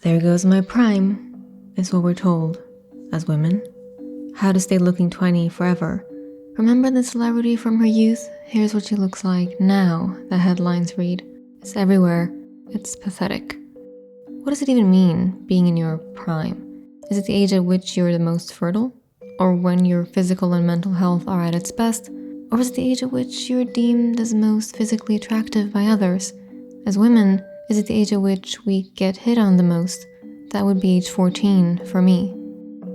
There goes my prime, is what we're told as women. How to stay looking 20 forever. Remember the celebrity from her youth? Here's what she looks like now, the headlines read. It's everywhere. It's pathetic. What does it even mean, being in your prime? Is it the age at which you're the most fertile? Or when your physical and mental health are at its best? Or is it the age at which you're deemed as most physically attractive by others? As women, is it the age at which we get hit on the most? That would be age 14 for me.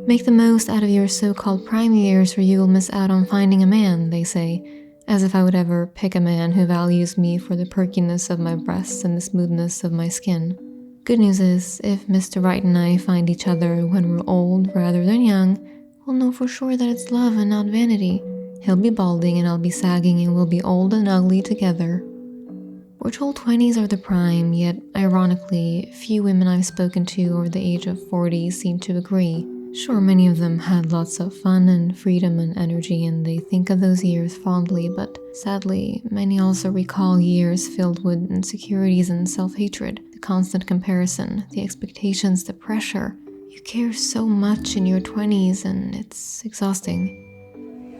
Make the most out of your so-called prime years or you will miss out on finding a man, they say, as if I would ever pick a man who values me for the perkiness of my breasts and the smoothness of my skin. Good news is, if Mr. Right and I find each other when we're old rather than young, we'll know for sure that it's love and not vanity. He'll be balding and I'll be sagging and we'll be old and ugly together. We're told 20s are the prime, yet ironically, few women I've spoken to over the age of 40 seem to agree. Sure, many of them had lots of fun and freedom and energy and they think of those years fondly, but sadly, many also recall years filled with insecurities and self-hatred, the constant comparison, the expectations, the pressure. You care so much in your 20s and it's exhausting.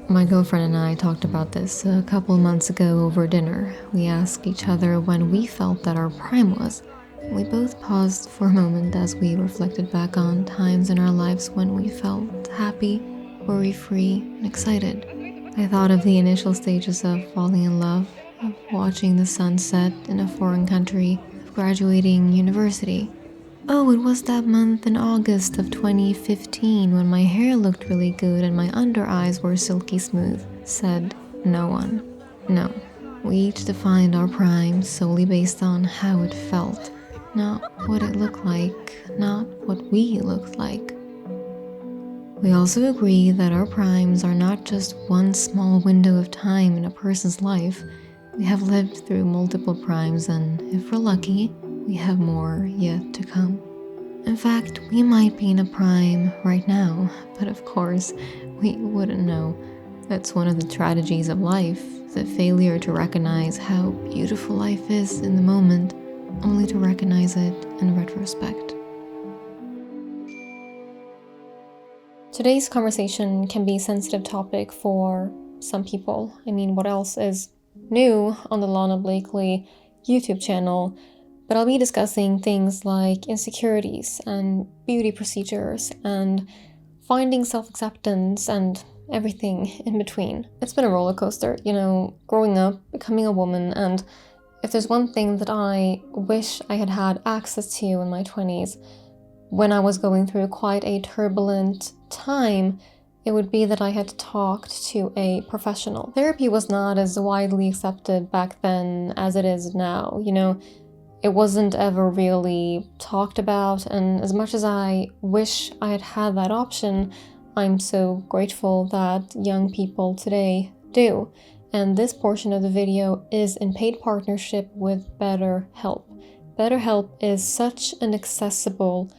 My girlfriend and I talked about this a couple of months ago over dinner. We asked each other when we felt that our prime was. We both paused for a moment as we reflected back on times in our lives when we felt happy, worry-free, and excited. I thought of the initial stages of falling in love, of watching the sun set in a foreign country, of graduating university. Oh, it was that month in August of 2015 when my hair looked really good and my under eyes were silky smooth, said no one. No, we each defined our prime solely based on how it felt, not what it looked like, not what we looked like. We also agree that our primes are not just one small window of time in a person's life. We have lived through multiple primes and, if we're lucky, we have more yet to come. In fact, we might be in a prime right now, but of course, we wouldn't know. That's one of the tragedies of life, the failure to recognize how beautiful life is in the moment, only to recognize it in retrospect. Today's conversation can be a sensitive topic for some people. I mean, what else is new on the Lana Blakely YouTube channel? But I'll be discussing things like insecurities and beauty procedures and finding self-acceptance and everything in between. It's been a roller coaster, growing up, becoming a woman, and if there's one thing that I wish I had had access to in my 20s, when I was going through quite a turbulent time, it would be that I had talked to a professional. Therapy was not as widely accepted back then as it is now, It wasn't ever really talked about, and as much as I wish I had had that option, I'm so grateful that young people today do. And this portion of the video is in paid partnership with BetterHelp. BetterHelp is such an accessible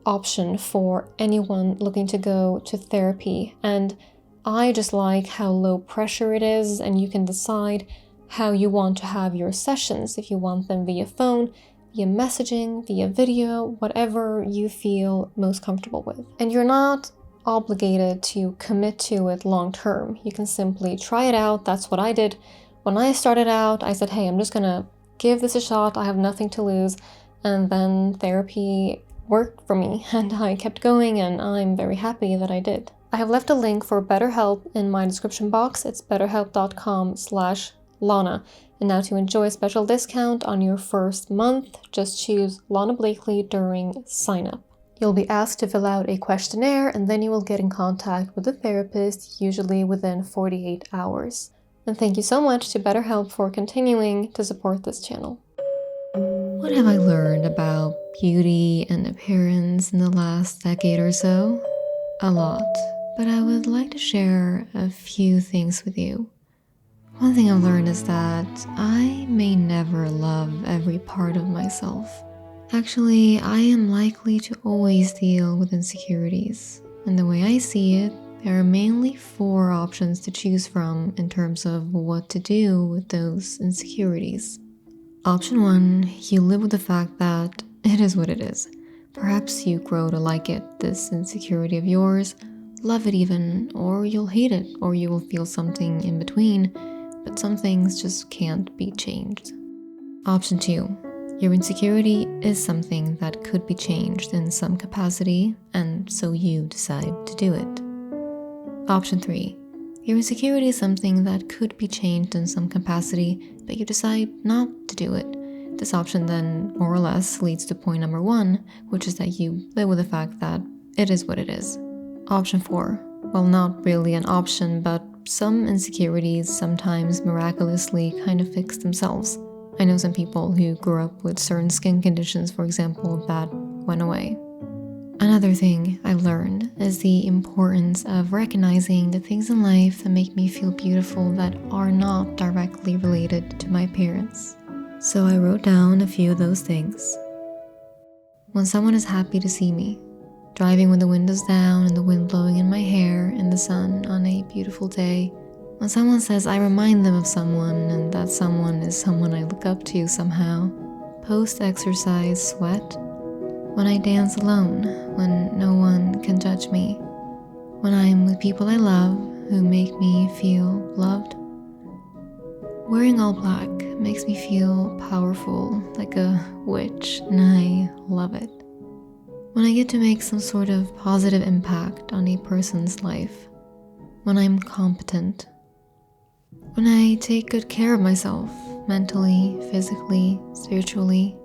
option for anyone looking to go to therapy, and I just like how low pressure it is, and you can decide how you want to have your sessions, if you want them via phone, via messaging, via video, whatever you feel most comfortable with. And you're not obligated to commit to it long term. You can simply try it out. That's what I did. When I started out, I said, hey, I'm just gonna give this a shot. I have nothing to lose. And then therapy worked for me and I kept going and I'm very happy that I did. I have left a link for BetterHelp in my description box. It's betterhelp.com/Lana. And now to enjoy a special discount on your first month, just choose Lana Blakely during sign up. You'll be asked to fill out a questionnaire and then you will get in contact with a therapist, usually within 48 hours. And thank you so much to BetterHelp for continuing to support this channel. What have I learned about beauty and appearance in the last decade or so? A lot, but I would like to share a few things with you. One thing I've learned is that I may never love every part of myself. Actually, I am likely to always deal with insecurities. And the way I see it, there are mainly 4 options to choose from in terms of what to do with those insecurities. Option 1, you live with the fact that it is what it is. Perhaps you grow to like it, this insecurity of yours, love it even, or you'll hate it, or you will feel something in between, but some things just can't be changed. Option 2. Your insecurity is something that could be changed in some capacity, and so you decide to do it. Option 3. Your insecurity is something that could be changed in some capacity, but you decide not to do it. This option then, more or less, leads to point number 1, which is that you live with the fact that it is what it is. Option 4. Well, not really an option, but some insecurities sometimes miraculously kind of fix themselves. I know some people who grew up with certain skin conditions, for example, that went away. Another thing I've learned is the importance of recognizing the things in life that make me feel beautiful that are not directly related to my appearance. So I wrote down a few of those things. When someone is happy to see me, driving with the windows down and the wind blowing in my hair in the sun on a beautiful day. When someone says I remind them of someone and that someone is someone I look up to somehow. Post-exercise sweat. When I dance alone, when no one can judge me. When I'm with people I love who make me feel loved. Wearing all black makes me feel powerful, like a witch, and I love it. When I get to make some sort of positive impact on a person's life. When I'm competent. When I take good care of myself, mentally, physically, spiritually.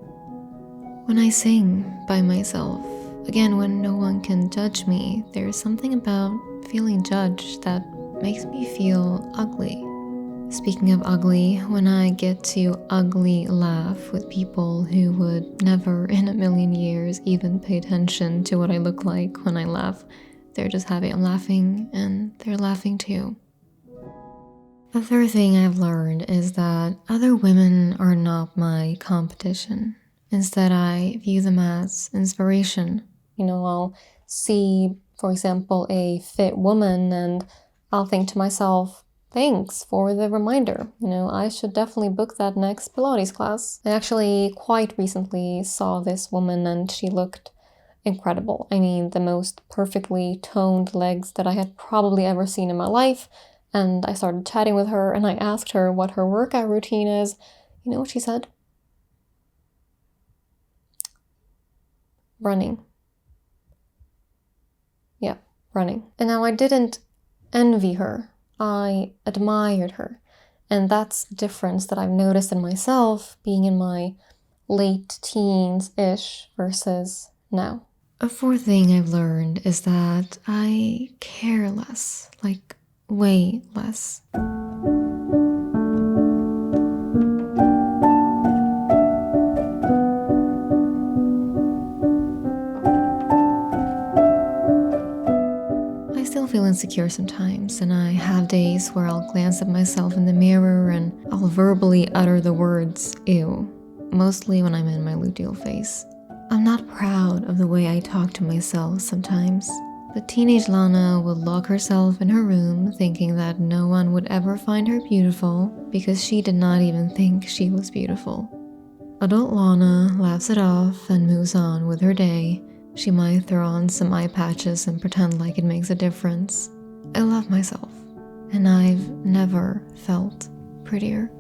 When I sing by myself. Again, when no one can judge me, there's something about feeling judged that makes me feel ugly. Speaking of ugly, when I get to ugly laugh with people who would never in a million years even pay attention to what I look like when I laugh. They're just happy I'm laughing, and they're laughing too. The third thing I've learned is that other women are not my competition. Instead, I view them as inspiration. I'll see, for example, a fit woman and I'll think to myself, thanks for the reminder. I should definitely book that next Pilates class. I actually quite recently saw this woman and she looked incredible. The most perfectly toned legs that I had probably ever seen in my life. And I started chatting with her and I asked her what her workout routine is. You know what she said? Running. Yeah, running. And now I didn't envy her. I admired her. And that's the difference that I've noticed in myself being in my late teens-ish versus now. A fourth thing I've learned is that I care less, like way less. I still feel insecure sometimes, and I have days where I'll glance at myself in the mirror and I'll verbally utter the words, ew, mostly when I'm in my luteal phase. I'm not proud of the way I talk to myself sometimes. But teenage Lana would lock herself in her room thinking that no one would ever find her beautiful because she did not even think she was beautiful. Adult Lana laughs it off and moves on with her day. She might throw on some eye patches and pretend like it makes a difference. I love myself, and I've never felt prettier.